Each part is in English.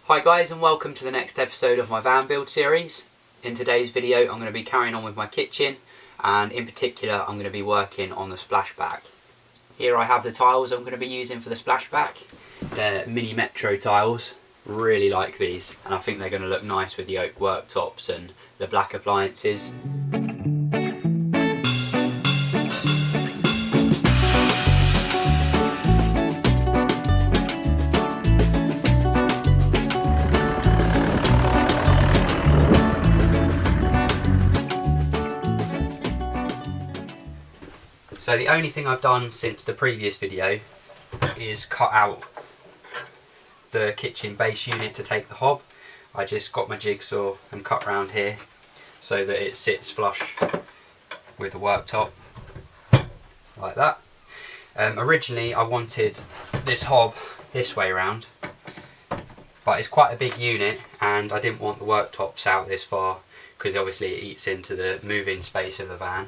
Hi guys, and welcome to the next episode of my van build series. In today's video I'm going to be carrying on with my kitchen, and in particular I'm going to be working on the splashback. Here I have the tiles I'm going to be using for the splashback. They're mini metro tiles, really like these, and I think they're going to look nice with the oak worktops and the black appliances. So the only thing I've done since the previous video is cut out the kitchen base unit to take the hob. I just got my jigsaw and cut round here so that it sits flush with the worktop, like that. Originally I wanted this hob this way round, but it's quite a big unit and I didn't want the worktops out this far because obviously it eats into the moving space of the van,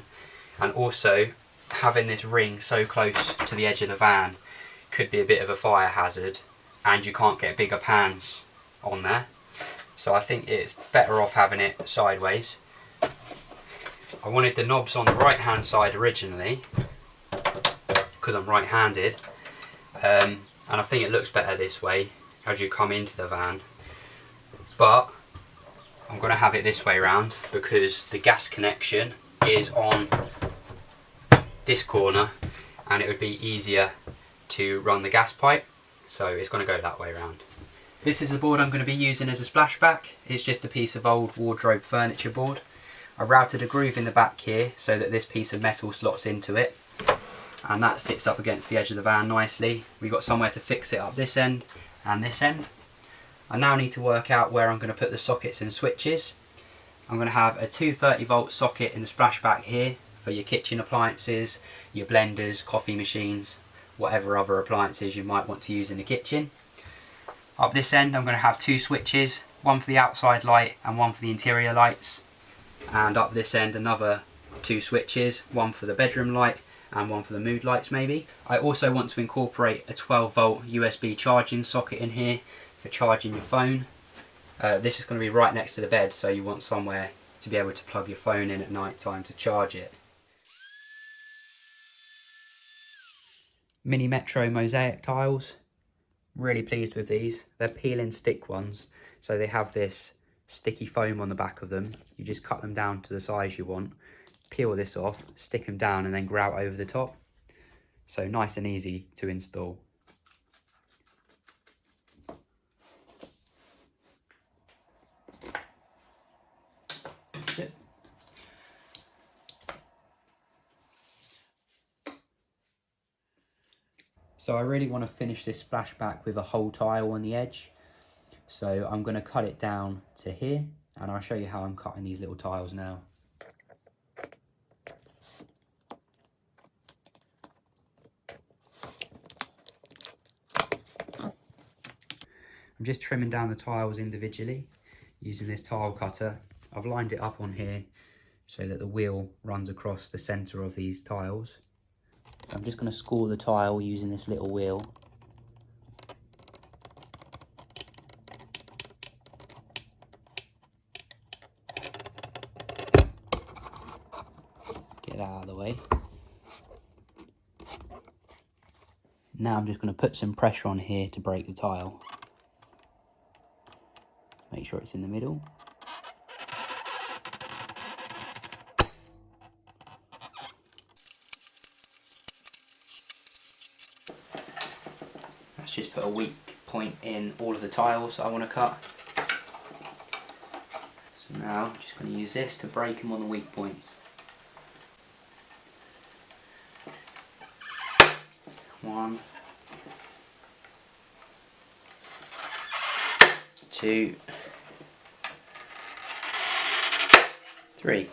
and also having this ring so close to the edge of the van could be a bit of a fire hazard, and you can't get bigger pans on there. So I think it's better off having it sideways. I wanted the knobs on the right hand side originally because I'm right handed, and I think it looks better this way as you come into the van, but I'm going to have it this way round because the gas connection is on this corner and it would be easier to run the gas pipe, so it's going to go that way around. This is the board I'm going to be using as a splashback. It's just a piece of old wardrobe furniture board. I routed a groove in the back here so that this piece of metal slots into it, and that sits up against the edge of the van nicely. We've got somewhere to fix it up this end and this end. I now need to work out where I'm going to put the sockets and switches. I'm going to have a 230 volt socket in the splashback here for your kitchen appliances, your blenders, coffee machines, whatever other appliances you might want to use in the kitchen. Up this end I'm going to have two switches, one for the outside light and one for the interior lights. And up this end another two switches, one for the bedroom light and one for the mood lights maybe. I also want to incorporate a 12 volt USB charging socket in here for charging your phone. This is going to be right next to the bed, so you want somewhere to be able to plug your phone in at night time to charge it. Mini Metro Mosaic Tiles, really pleased with these. They're peel and stick ones, so they have this sticky foam on the back of them. You just cut them down to the size you want, peel this off, stick them down and then grout over the top. So nice and easy to install. That's it. So I really want to finish this splashback with a whole tile on the edge. So I'm going to cut it down to here, and I'll show you how I'm cutting these little tiles now. I'm just trimming down the tiles individually using this tile cutter. I've lined it up on here so that the wheel runs across the centre of these tiles. So I'm just going to score the tile using this little wheel. Get that out of the way. Now I'm just going to put some pressure on here to break the tile. Make sure it's in the middle. Let's just put a weak point in all of the tiles I want to cut. So now I'm just going to use this to break them on the weak points. 1, 2, 3.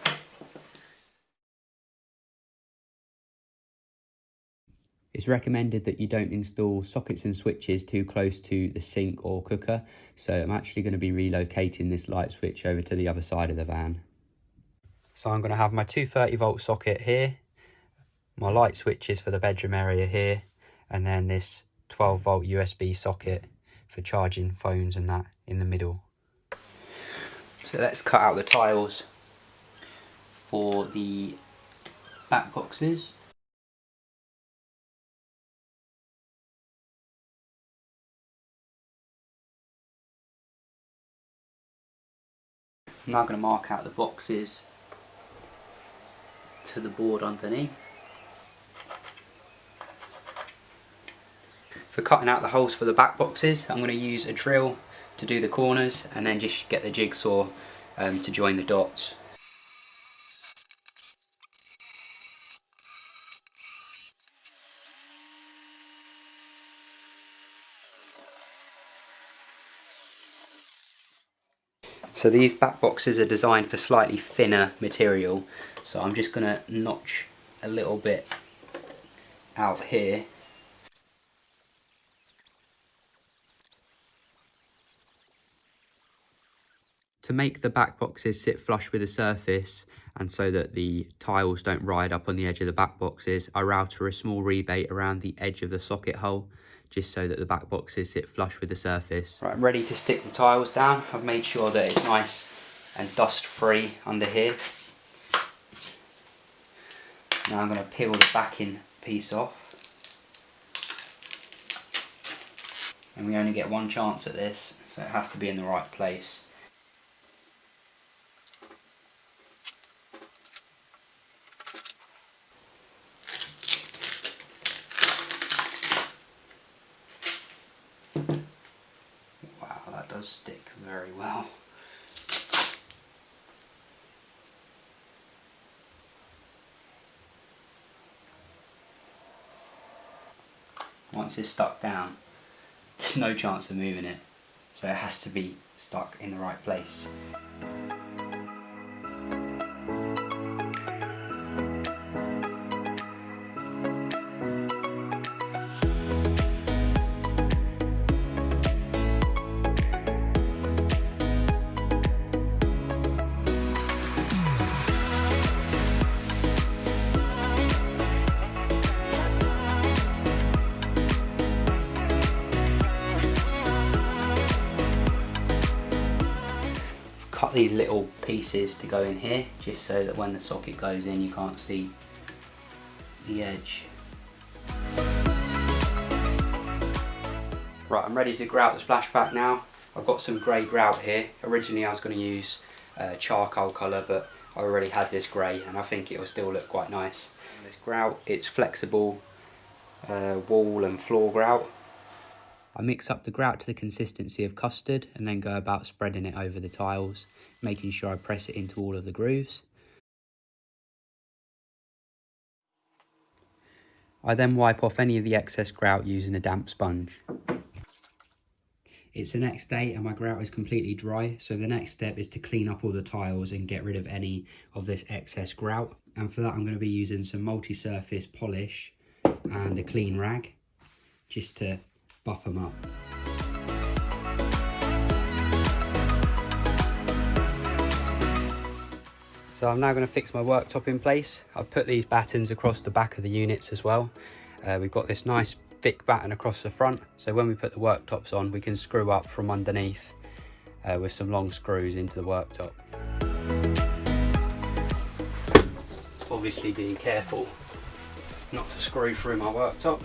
It's recommended that you don't install sockets and switches too close to the sink or cooker, so I'm actually going to be relocating this light switch over to the other side of the van. So I'm going to have my 230 volt socket here, my light switches for the bedroom area here, and then this 12 volt USB socket for charging phones and that in the middle. So let's cut out the tiles for the back boxes. I'm now going to mark out the boxes to the board underneath. For cutting out the holes for the back boxes, I'm going to use a drill to do the corners and then just get the jigsaw to join the dots. So these back boxes are designed for slightly thinner material, so I'm just going to notch a little bit out here. To make the back boxes sit flush with the surface and so that the tiles don't ride up on the edge of the back boxes, I router a small rebate around the edge of the socket hole just so that the back boxes sit flush with the surface. Right, I'm ready to stick the tiles down. I've made sure that it's nice and dust free under here. Now I'm going to peel the backing piece off. And we only get one chance at this, so it has to be in the right place. Wow, that does stick very well. Once it's stuck down, there's no chance of moving it, so it has to be stuck in the right place. Cut these little pieces to go in here, just so that when the socket goes in you can't see the edge. Right, I'm ready to grout the splashback now. I've got some grey grout here. Originally I was going to use charcoal colour, but I already had this grey and I think it will still look quite nice. This grout, it's flexible wall and floor grout. I mix up the grout to the consistency of custard and then go about spreading it over the tiles, making sure I press it into all of the grooves. I then wipe off any of the excess grout using a damp sponge. It's the next day and my grout is completely dry, so the next step is to clean up all the tiles and get rid of any of this excess grout. And for that I'm going to be using some multi-surface polish and a clean rag, just to buff them up. So I'm now going to fix my worktop in place. I've put these battens across the back of the units as well. We've got this nice thick batten across the front, so when we put the worktops on we can screw up from underneath with some long screws into the worktop. Obviously being careful not to screw through my worktop.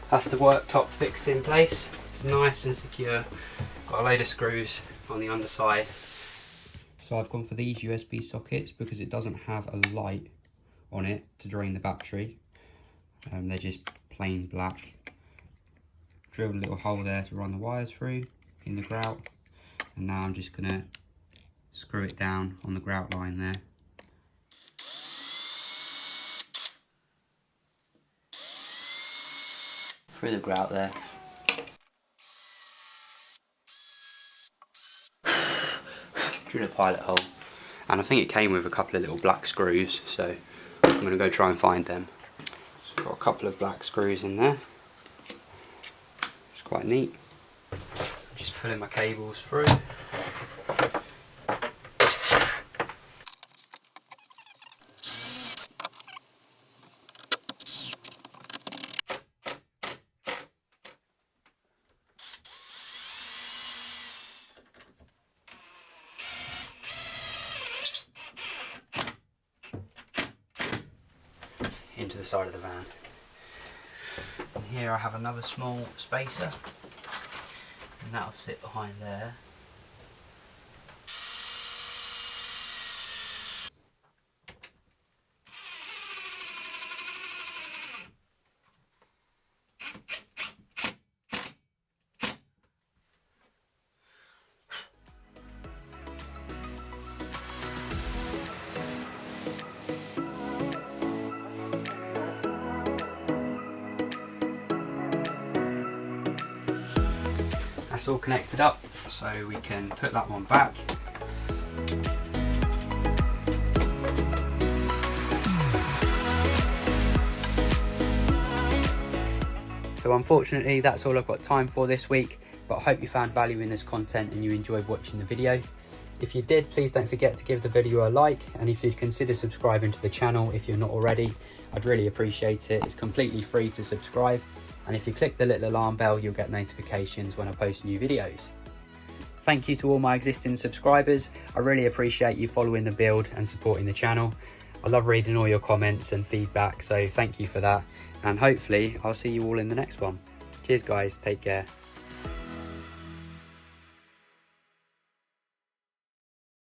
That's the worktop fixed in place. It's nice and secure. Got a load of screws on the underside. So I've gone for these USB sockets because it doesn't have a light on it to drain the battery. They're just plain black. Drilled a little hole there to run the wires through in the grout. And now I'm just going to screw it down on the grout line there. Through the grout there. Drill a pilot hole. And I think it came with a couple of little black screws, so I'm going to go try and find them. So got a couple of black screws in there. It's quite neat. Just pulling my cables through. to the side of the van. And here I have another small spacer, and that'll sit behind there. That's all connected up, so we can put that one back. So unfortunately that's all I've got time for this week, but I hope you found value in this content and you enjoyed watching the video. If you did, please don't forget to give the video a like, and if you'd consider subscribing to the channel if you're not already, I'd really appreciate it. It's completely free to subscribe, and if you click the little alarm bell, you'll get notifications when I post new videos. Thank you to all my existing subscribers. I really appreciate you following the build and supporting the channel. I love reading all your comments and feedback, so thank you for that, and hopefully I'll see you all in the next one. Cheers guys, take care.